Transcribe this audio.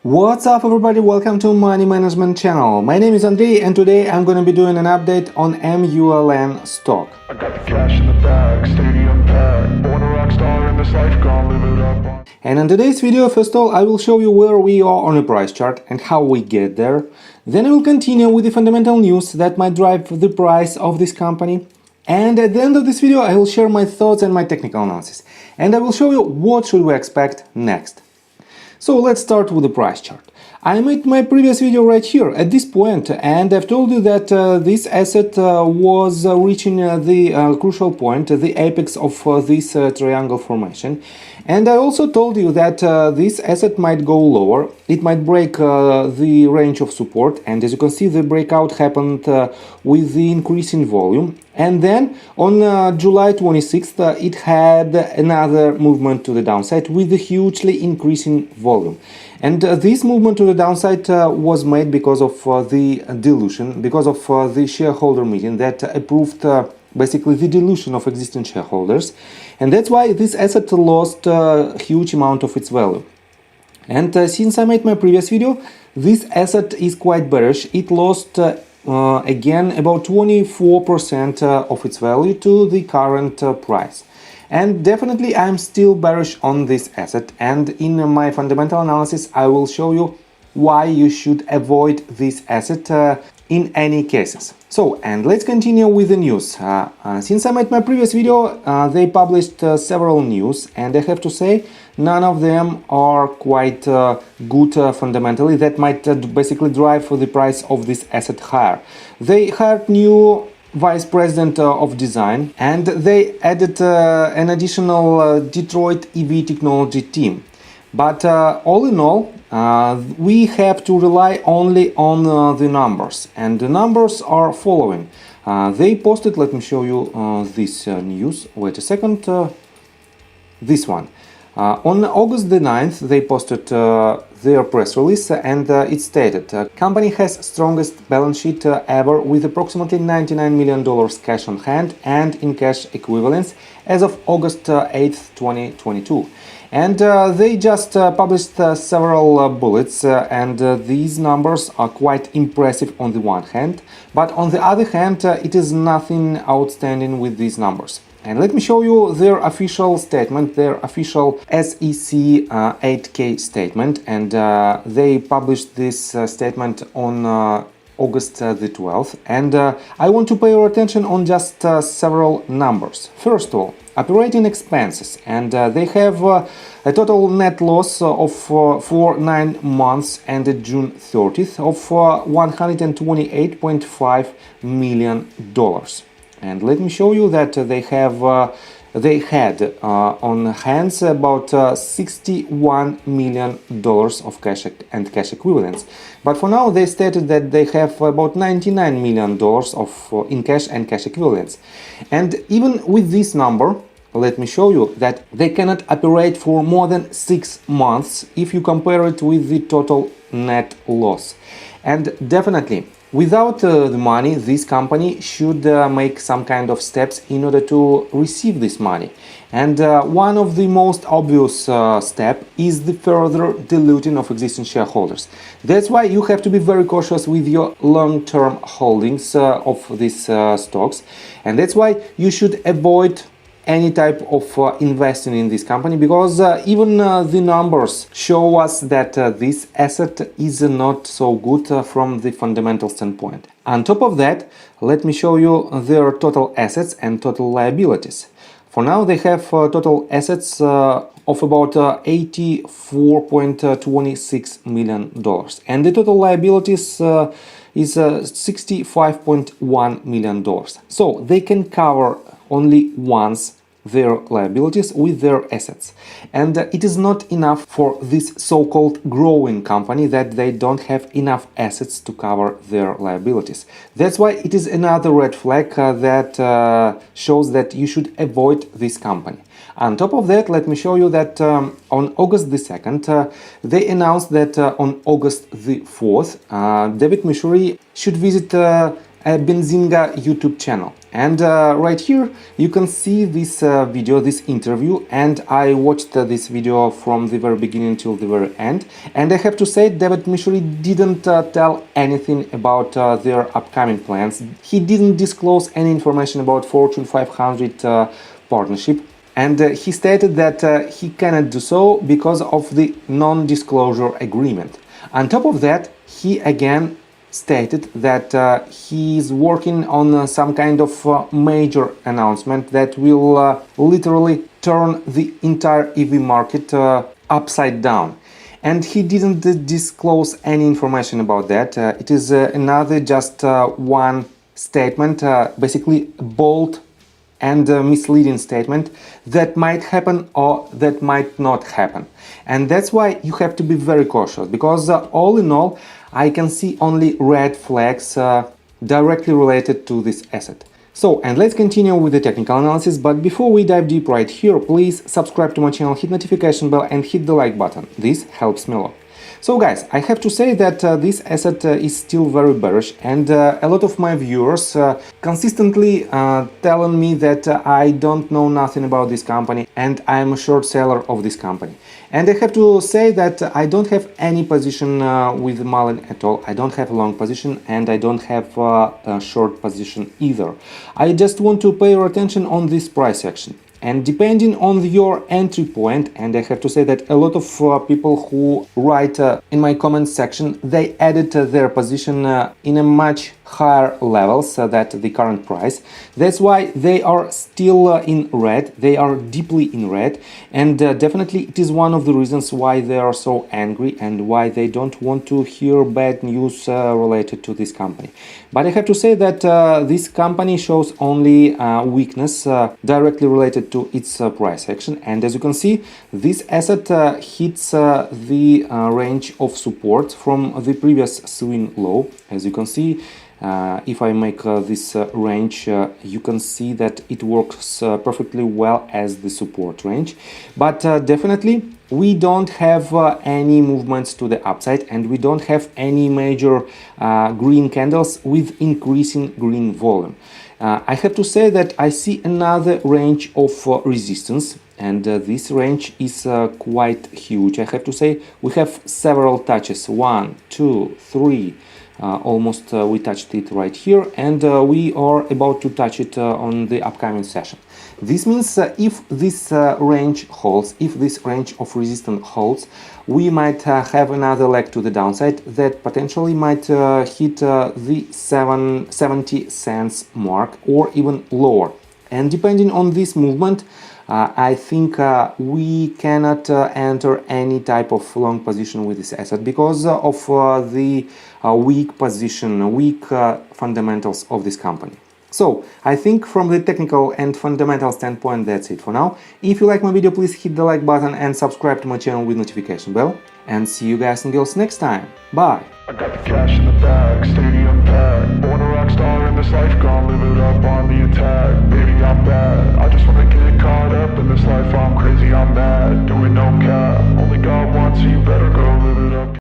What's up everybody, welcome to Money Management channel. My name is Andrei and today I'm going to be doing an update on MULN stock. I got the cash in the bag, stadium packed, born a rock star in this life, gonna live it up. And in today's video, first of all, I will show you where we are on a price chart and how we get there. Then I will continue with the fundamental news that might drive the price of this company. And at the end of this video, I will share my thoughts and my technical analysis. And I will show you what should we expect next. So let's start with the price chart. I made my previous video right here at this point, and I've told you that this asset was reaching the crucial point, the apex of this triangle formation. And I also told you that this asset might go lower, it might break the range of support, and as you can see the breakout happened with the increase in volume. And then on July 26th it had another movement to the downside with a hugely increasing volume. And this movement to the downside was made because of the dilution, because of the shareholder meeting that approved basically the dilution of existing shareholders. And that's why this asset lost a huge amount of its value. And since I made my previous video, this asset is quite bearish. It lost again about 24% of its value to the current price. And definitely I'm still bearish on this asset, and in my fundamental analysis I will show you why you should avoid this asset in any cases. So, and let's continue with the news. Since I made my previous video, they published several news, and I have to say none of them are quite good fundamentally. That might basically drive for the price of this asset higher. They hired new vice president of design, and they added an additional Detroit EV technology team. But all in all, we have to rely only on the numbers, and the numbers are following. They posted, let me show you this news, wait a second, this one. On August the 9th they posted their press release, and it stated company has strongest balance sheet ever with approximately $99 million cash on hand and in cash equivalents as of August 8th, 2022. And they just published several bullets, and these numbers are quite impressive on the one hand, but on the other hand it is nothing outstanding with these numbers. And let me show you their official statement, their official SEC 8K statement, and they published this statement on August the 12th, and I want to pay your attention on just several numbers. First of all, operating expenses, and they have a total net loss of for 9 months ended June 30th of $128.5 million. And let me show you that they had on hands about $61 million of cash and cash equivalents. But for now they stated that they have about $99 million of in cash and cash equivalents. And even with this number, let me show you that they cannot operate for more than 6 months if you compare it with the total net loss. And definitely, without the money, this company should make some kind of steps in order to receive this money. And one of the most obvious step is the further diluting of existing shareholders. That's why you have to be very cautious with your long-term holdings of these stocks. And that's why you should avoid any type of investing in this company, because even the numbers show us that this asset is not so good from the fundamental standpoint. On top of that, let me show you their total assets and total liabilities. For now they have total assets of about $84.26 million, and the total liabilities is $65.1 million. So they can cover only once their liabilities with their assets, and it is not enough for this so-called growing company that they don't have enough assets to cover their liabilities. That's why it is another red flag that shows that you should avoid this company. On top of that, let me show you that on August the 2nd they announced that on August the 4th David Michery should visit Benzinga YouTube channel. And right here you can see this video, this interview, and I watched this video from the very beginning till the very end. And I have to say, David Michery didn't tell anything about their upcoming plans. He didn't disclose any information about Fortune 500 partnership. And he stated that he cannot do so because of the non-disclosure agreement. On top of that, he again stated that he is working on some kind of major announcement that will literally turn the entire EV market upside down. And he didn't disclose any information about that. It is another just one statement, basically bold and misleading statement that might happen or that might not happen. And that's why you have to be very cautious, because all in all, I can see only red flags directly related to this asset. So, and let's continue with the technical analysis, but before we dive deep right here, please subscribe to my channel, hit notification bell and hit the like button. This helps me a lot. So guys, I have to say that this asset is still very bearish, and a lot of my viewers consistently telling me that I don't know nothing about this company and I'm a short seller of this company. And I have to say that I don't have any position with Mullen at all. I don't have a long position and I don't have a short position either. I just want to pay your attention on this price action. And depending on your entry point, and I have to say that a lot of people who write in my comment section, they added their position in a much higher levels than the current price. That's why they are still in red, they are deeply in red, and definitely it is one of the reasons why they are so angry and why they don't want to hear bad news related to this company. But I have to say that this company shows only weakness directly related to its price action, and as you can see, this asset hits the range of support from the previous swing low. As you can see, if I make this range, you can see that it works perfectly well as the support range. But definitely we don't have any movements to the upside, and we don't have any major green candles with increasing green volume. I have to say that I see another range of resistance, and this range is quite huge. I have to say we have several touches, 1, 2, 3, almost we touched it right here, and we are about to touch it on the upcoming session. This means if this range holds, if this range of resistance holds, we might have another leg to the downside that potentially might hit the 70 cents mark or even lower. And depending on this movement, I think we cannot enter any type of long position with this asset because of the weak position, weak fundamentals of this company. So, I think from the technical and fundamental standpoint, that's it for now. If you like my video, please hit the like button and subscribe to my channel with notification bell. And see you guys and girls next time. Bye! I got the cash in the bag, stadium packed. Born a rock star in this life, gone live it up on the attack.